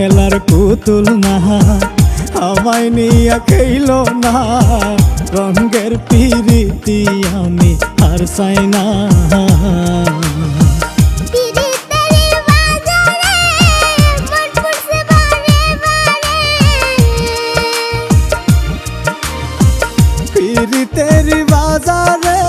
খেলার পুতুল না, আমায় নিয়ে খেইলো না, রঙের পিরিতি আমি আর চাই না। পিরিতের বাজারে